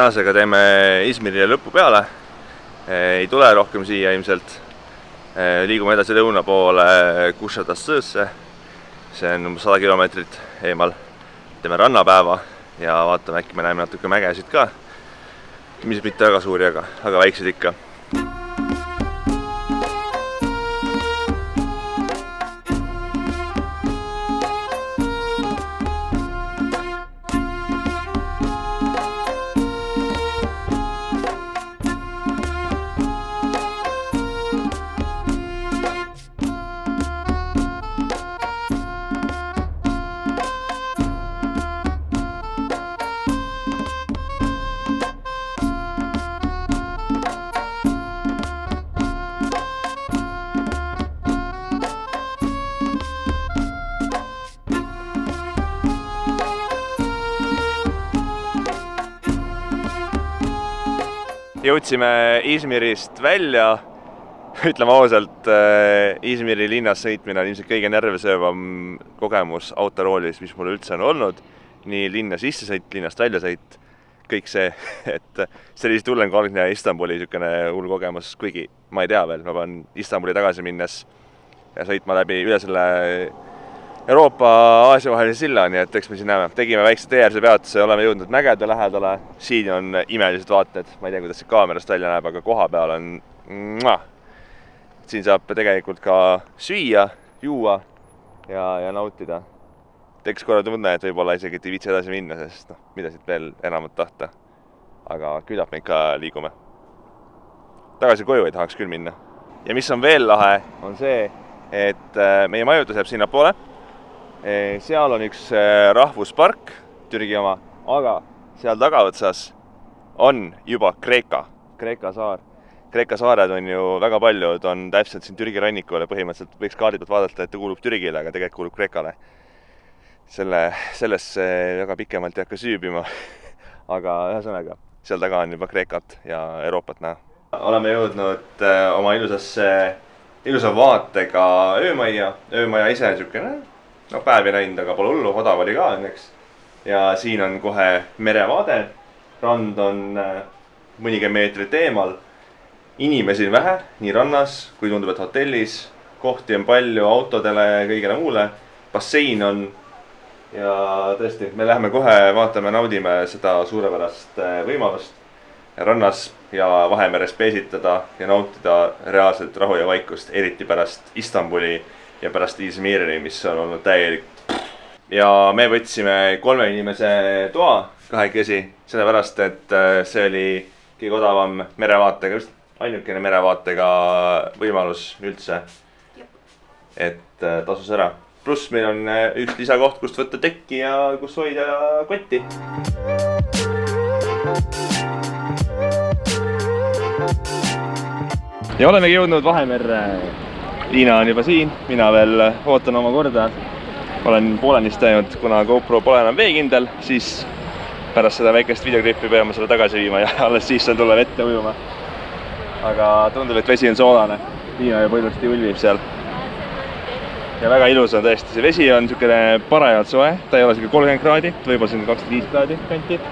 Tänasega teeme Izmirile lõpu peale. Ei tule rohkem siia ilmselt. Liigume edasi lõuna poole Kušatassõõsse. See on 100 kilomeetrit eemal. Teeme rannapäeva ja vaatame, äkki me näeme natuke mägesid ka. Mis mitte väga suuri, aga väiksed ikka. Jõudsime Izmirist välja. Ütleme ausalt, Izmiri linnas sõitmine on ilmselt kõige närvesöövam kogemus autoroolis, mis mul üldse on olnud. Nii linna sisse sõit, linnast välja sõit, kõik see, et see oli tullen kui algne Istanbuli niisugune hull kogemus, kuigi ma ei tea veel, ma pean Istanbuli tagasi minnes ja sõitma läbi üle selle Euroopa-Aasia vahelise silla, nii et eks me siin näeme. Tegime väikse teeäärse peatuse, oleme jõudnud mägede lähedale. Siin on imelised vaated, ma ei tea, kuidas see kaamerast välja näeb, aga koha peal on Siin saab tegelikult ka süüa, juua ja nautida. Teks korra tunne, et võib-olla isegi ei viitsi edasi minna, sest mida siit veel enamat tahta. Aga küllap me ikka liigume. Tagasi koju ei tahaks küll minna. Ja mis on veel lahe, on see, et meie majutus jääb sinna poole. Seal on üks rahvuspark, Türgi oma, aga seal tagaotsas on juba Kreeka saar. Kreeka saared on ju väga paljud, on täpselt siin Türgi rannikule, põhimõtteliselt võiks kaardi pealt vaadata, et ta kuulub Türgile, aga tegelikult kuulub Kreekale. Sellesse väga pikemalt ei hakka süübima, aga ühesõnaga, seal taga on juba Kreekat ja Euroopat näha. Oleme jõudnud oma ilusa vaatega öömaja ise niisugune. Päevi näinud, aga pole hullu, odav oli ka õnneks. Ja siin on kohe merevaade. Rand on mõnikümmend meetrit eemal. Inimesi on vähe, nii rannas, kui tundub, et hotellis. Kohti on palju autodele ja kõigele muule. Bassein on. Ja tõesti, me läheme kohe, vaatame, naudime seda suurepärast võimalust. Rannas ja Vahemeres peesitada ja nautida reaalselt rahu ja vaikust, eriti pärast Istanbuli ja pärast Izmiri, mis on olnud täielik. Ja me võtsime 3 inimese toa kahekesi, sellepärast, et see oli kõige odavam merevaatega, just ainukene merevaatega võimalus üldse. Et tasus ära. Pluss meil on üks lisakoht, kust võtta tekki ja kus hoida kotti. Ja olemegi jõudnud Vahemerre. Liina on juba siin, mina veel ootan oma korda. Olen poolenisti teinud, kuna GoPro pole enam veekindel, siis pärast seda väikest videoklippi peame selle tagasi viima ja alles siis on tulla vette ujuma. Aga tundub, et vesi on soolane. Liina juba ilusti ulvib seal. Ja väga ilus on tõesti. See vesi on niisugune parajalt soe. Ta ei ole 30 kraadi, võib-olla siin 25 kraadi kanti.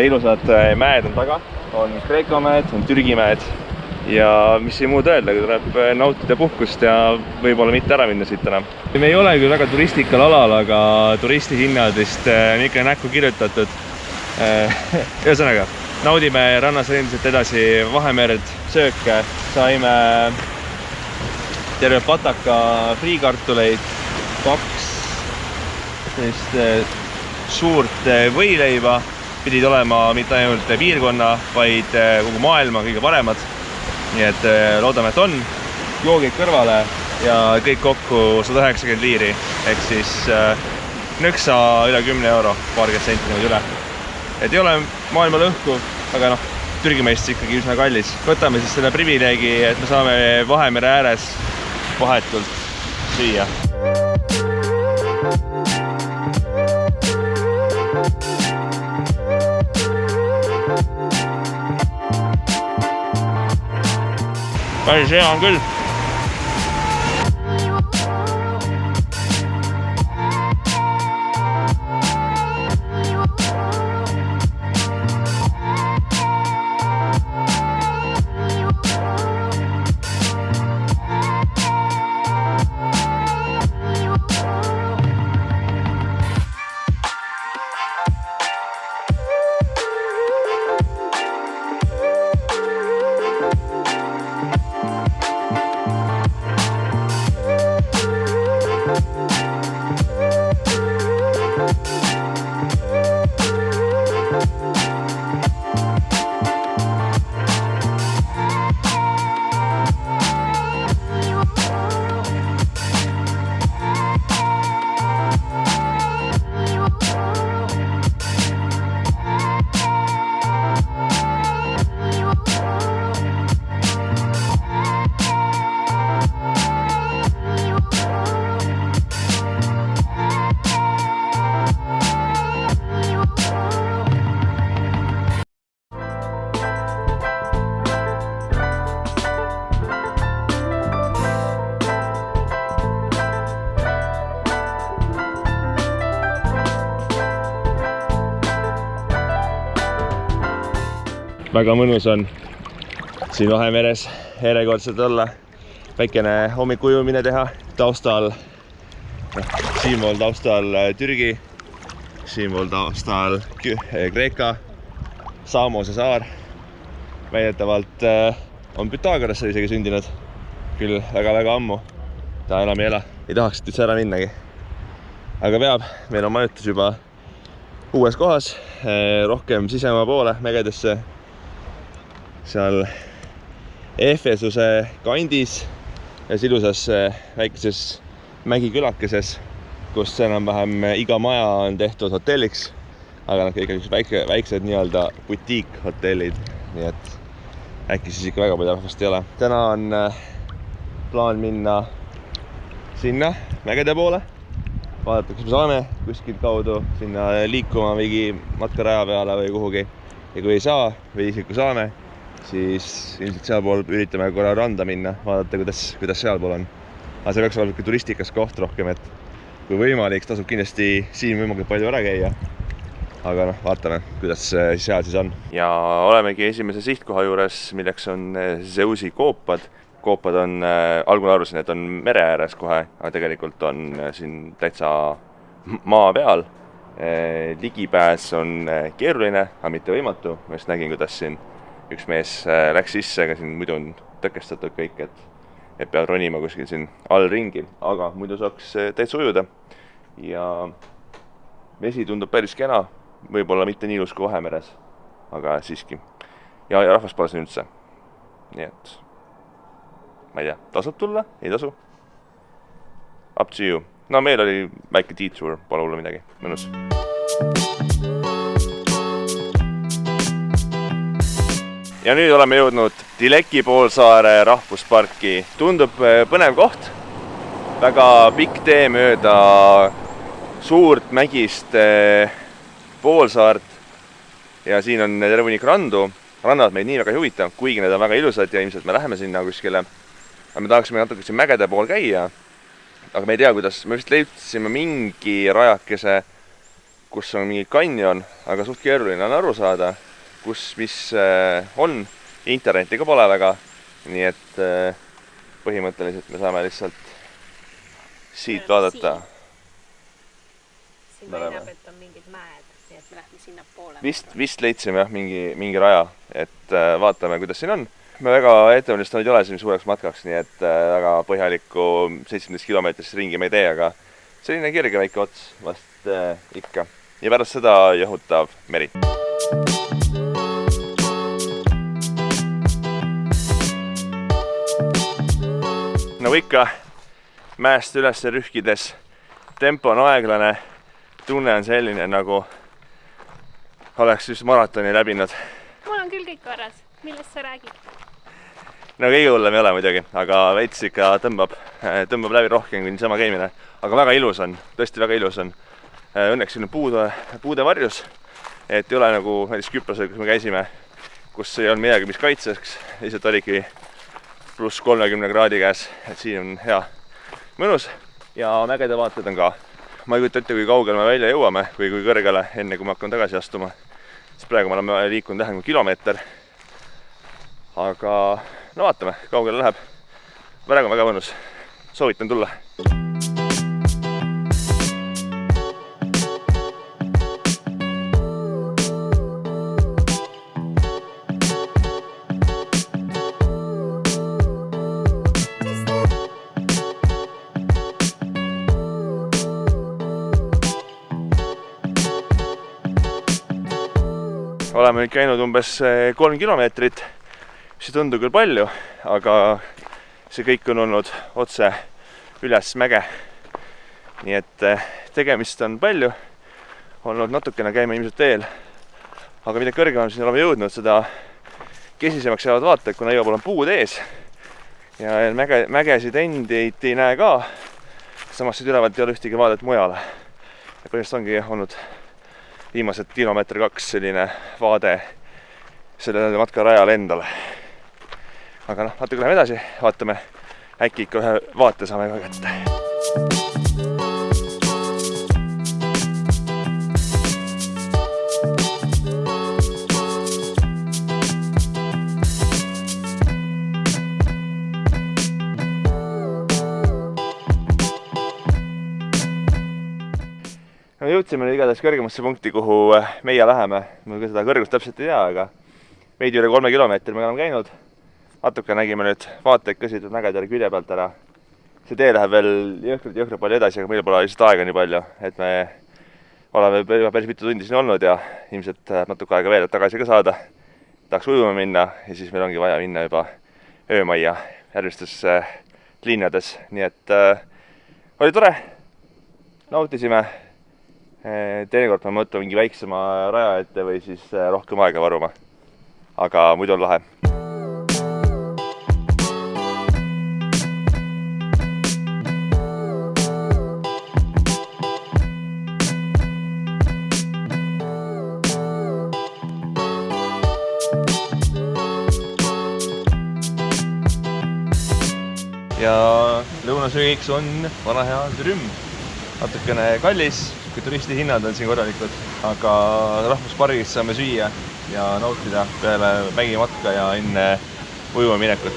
Ilusad mäed on taga. On Kreeka mäed, on Türgi mäed. Ja mis ei muud öelda, kui tuleb nautida puhkust ja võib-olla mitte ära minna siit enam. Me ei ole küll väga turistikal alal, aga turistihinnadest on ikka näkku kirjutatud. Ühesõnaga, naudime rannas endiselt edasi Vahemerd, sööke. Saime terve pataka friikartuleid, 2 suurt võileiba. Pidid olema mitte ainult piirkonna, vaid kogu maailma kõige paremad. Nii et loodame, et on joogid kõrvale ja kõik kokku 190 liiri. Ehk siis nõksa üle 10 euro, paarkümmend senti nüüd üle. Et ei ole maailma lõhku, aga Türgi meist ikkagi üsna kallis. Võtame siis selle privileegi, et me saame Vahemere ääres vahetult süüa. Päris hea on küll. väga mõnus on siin Vahemeres järjekordselt olla, väikene hommikujumine teha, taustal, siinpool taustal Türgi, siinpool taustal Kreeka, Samose saar. Väidetavalt on Pythagoras isegi sündinud, küll väga-väga ammu, ta enam ei ela, ei tahaks üldse ära minnagi. Aga peab, meil on majutus juba uues kohas, rohkem sisemaa poole, mägedesse, seal Efesuse kandis ja ilusas väikeses mägikülakeses, kus enam-vähem iga maja on tehtud hotelliks, aga nad kõik väiksed nii-öelda butiik-hotellid, nii et äkki siis ikka väga palju rahvast ei ole. Täna on plaan minna sinna mägede poole, vaadata, kas me saame kuskilt kaudu sinna liikuma mingi matkaraja peale või kuhugi. Ja kui ei saa või isegi kui saame, siis ilmselt sealpool üritame korra randa minna, vaadata, kuidas sealpool on. Aga see peaks olla turistikas koht rohkem, et kui võimalik, tasub kindlasti siin võimalikult palju ära käia. Aga vaatame, kuidas seal siis on. Ja olemegi esimese sihtkoha juures, milleks on Zeusi koopad. Koopad on, algul arvasin, et on mere ääres kohe, aga tegelikult on siin täitsa maa peal. Ligipääs on keeruline, aga mitte võimatu. Ma just nägin, kuidas siin üks mees läks sisse, aga siin muidu on tõkestatud kõik, et peab ronima kuskil siin all ringil. Aga muidu saaks täitsa ujuda. Ja vesi tundub päris kena. Võib-olla mitte nii ilus kui Vahemeres, aga siiski. Ja rahvas pole siin üldse. Nii et, ma ei tea, tasub tulla? Ei tasu? Up to you. No meil oli väike detour, pole hullu midagi. Mõnus. Ja nüüd oleme jõudnud Dileki poolsaare rahvusparki. Tundub põnev koht. Väga pikk tee mööda suurt mägist poolsaart ja siin on terve hunnik randu. Rannad meid nii väga ei huvita, kuigi need on väga ilusad ja ilmselt me läheme sinna kuskile. Aga me tahaksime natuke siin mägede pool käia. Aga me ei tea, kuidas. Me vist leidsime mingi rajakese, kus on mingi kanjon, aga suht keeruline on aru saada, mis on. Interneti ka pole väga. Nii et põhimõtteliselt me saame lihtsalt siit vaadata. Siin näeb, et on mingid mäed, nii et me lähme sinna poole. Vist leidsime jah, mingi raja, et vaatame, kuidas siin on. Me väga ettevalmistanud ei ole siin suureks matkaks, nii et väga põhjalikku 17 kilomeetrist ringi me ei tee, aga selline kerge väike ots vast ikka. Ja pärast seda jahutav meri. Nagu ikka, mäest üles rühkides tempo on aeglane. Tunne on selline, nagu oleks just maratoni läbinud. Mul on küll kõik korras. Millest sa räägid? No kõige hullem ei ole muidugi, aga veits ikka tõmbab läbi rohkem kui niisama käimine. Aga väga ilus on, tõesti väga ilus on. Õnneks siin on puude varjus, et ei ole nagu näiteks Küprosel, kus me käisime, kus ei olnud midagi, mis kaitseks. Lihtsalt oligi pluss 30 kraadi käes, et siin on hea mõnus ja mägede vaated on ka. Ma ei kujuta ette, kui kaugele me välja jõuame või kui kõrgele, enne kui ma hakkan tagasi astuma. Siis praegu me oleme liikunud vähem kui kilomeeter. Aga no vaatame, kaugele läheb. Praegu on väga mõnus. Soovitan tulla. Oleme nüüd käinud umbes 3 kilomeetrit, mis ei tundu küll palju, aga see kõik on olnud otse üles mäge. Nii et tegemist on palju, olnud natukene käime ilmselt teel, aga mida kõrgemam siin oleme jõudnud, seda kesisemaks jäävad vaated, kuna igal pool on puud ees ja mägesid endid ei näe ka, samas siit ülevalt ei ole ühtegi vaadet mujale. Ja põhimõtteliselt ongi olnud viimased kilomeeter 2 selline vaade sellele matkarajale endale. Aga natuke läheme edasi, vaatame, äkki ikka ühe vaate saame ka kätte. Me jõudsime igatahes kõrgemasse punkti, kuhu meie läheme. Ma ka seda kõrgust täpselt ei tea, aga veidi üle 3 kilomeetri me oleme käinud. Natuke nägime nüüd vaateid ka siit mägedele külje pealt ära. See tee läheb veel jõhkralt palju edasi, aga meil pole lihtsalt aega nii palju, et me oleme päris mitu tundi siin olnud ja ilmselt natuke aega veel, et tagasi ka saada. Tahaks ujuma minna ja siis meil ongi vaja minna juba öömajja järgmistes linnades. Nii et oli tore, nautisime. Teinekord ma mõtlen mingi väiksema raja ette või siis rohkem aega varuma. Aga muidu on lahe. Ja lõunasöögiks on vana hea trümm. Natukene kallis, kui turistihinnad on siin korralikud, aga rahvuspargis saame süüa ja nautida peale mägimatka ja enne ujuma minekut.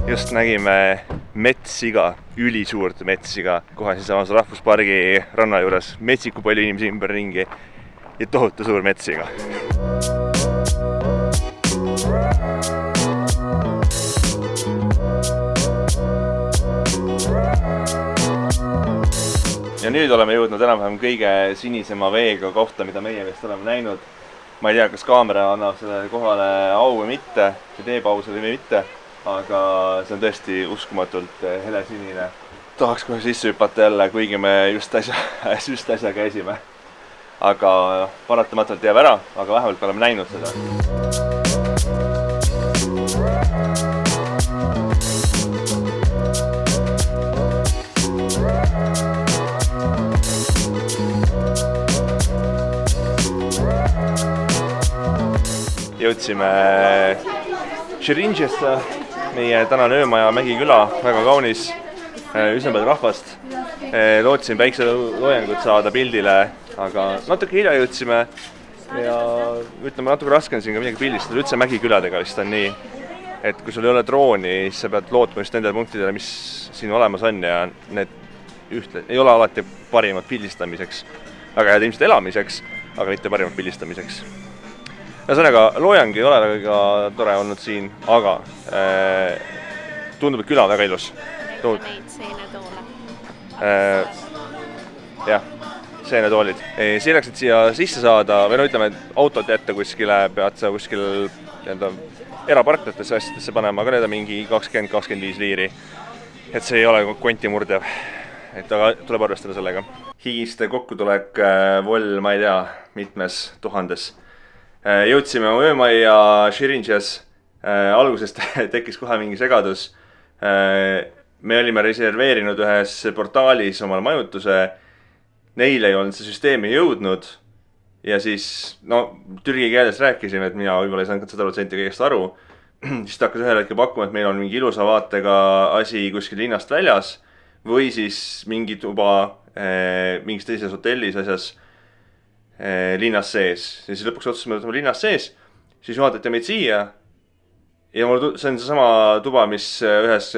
Just nägime metssiga, ülisuurt metssiga, kohe siinsamas rahvuspargi ranna juures. Metsiku palju inimesi ümber ringi ja tohutu suur metssiga. Ja nüüd oleme jõudnud enam-vähem kõige sinisema veega kohta, mida meie vist oleme näinud. Ma ei tea, kas kaamera annab sellele kohale au või mitte, see teeb au selle või mitte, aga see on tõesti uskumatult helesinine. Tahaks kohe sisse hüpata jälle, kuigi me just äsja käisime. Aga paratamatult jääb ära, aga vähemalt oleme näinud seda. Jõudsime Širinžesse, meie tänane öömaja Mägiküla, väga kaunis, üsna palju rahvast. Lootsin päikseloojangut saada pildile, aga natuke hilja jõudsime ja ütleme, natuke raske on siin ka midagi pildistada. Üldse Mägiküladega vist on nii, et kui sul ei ole drooni, siis sa pead lootma just nendele punktidele, mis siin olemas on ja need ei ole alati parimad pildistamiseks. Väga head ilmselt elamiseks, aga mitte parimad pildistamiseks. Ühesõnaga, loojang ei ole väga tore olnud siin, aga tundub, et küla on väga ilus. Neid seenetoole. Jah, seenetoolid. Selleks, et siia sisse saada, või no ütleme, et autot jätta kuskile, pead sa kuskil eraparklatesse asjadesse panema, aga need on mingi 20-25 liiri. Et see ei ole konti murdev, et aga tuleb arvestada sellega. Higiste kokkutulek vol, ma ei tea, mitmes tuhandes. Jõudsime öömajja Širinžes, algusest tekkis kohe mingi segadus. Me olime reserveerinud ühes portaalis omal majutuse, neile ei olnud see süsteemi jõudnud ja siis, türgi keeles rääkisime, et mina võib-olla ei saanud 100% kõigest aru. Siis ta hakkas ühel hetkel pakkuma, et meil on mingi ilusa vaatega asi kuskil linnast väljas või siis mingi tuba mingis teises hotellis asjas linnas sees. Ja siis lõpuks otsustasime, et linnas sees, siis juhatati meid siia ja see on seesama tuba, mis ühes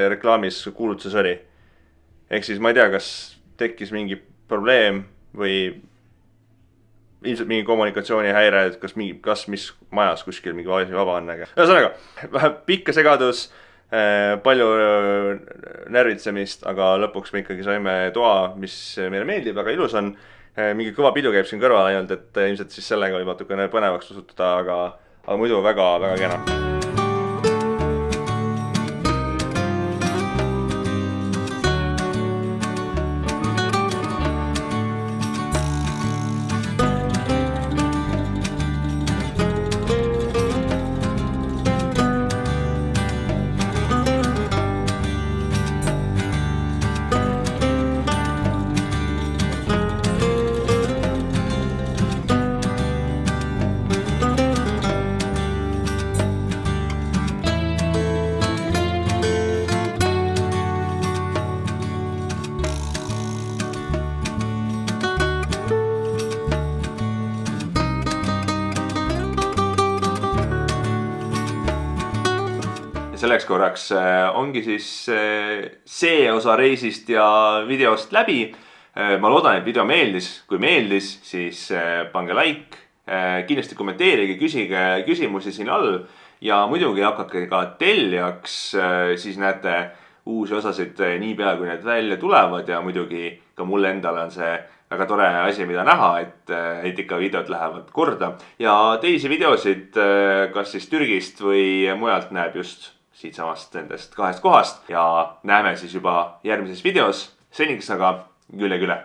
reklaamis kuulutuses oli. Ehk siis ma ei tea, kas tekkis mingi probleem või ilmselt mingi kommunikatsioonihäire, et kas mis majas kuskil mingi vaba on. Ühesõnaga, vähe pikka segadus, palju närvitsemist, aga lõpuks me ikkagi saime toa, mis meile meeldib, väga ilus on. Mingi kõva pidu käib siin kõrval ainult, et ilmselt siis sellega võib natukene põnevaks osutuda, aga muidu väga, väga kena. selleks korraks ongi siis see osa reisist ja videost läbi. Ma loodan, et video meeldis. Kui meeldis, siis pange like. Kindlasti kommenteerige, küsige küsimusi siin all. Ja muidugi hakake ka tellijaks, siis näete uusi osasid nii pea, kui need välja tulevad. Ja muidugi ka mulle endale on see väga tore asi, mida näha, et ikka videod lähevad korda. Ja teisi videosid, kas siis Türgist või mujalt näeb just siit samast nendest 2 kohast. Ja näeme siis juba järgmises videos. Seniks aga güle güle.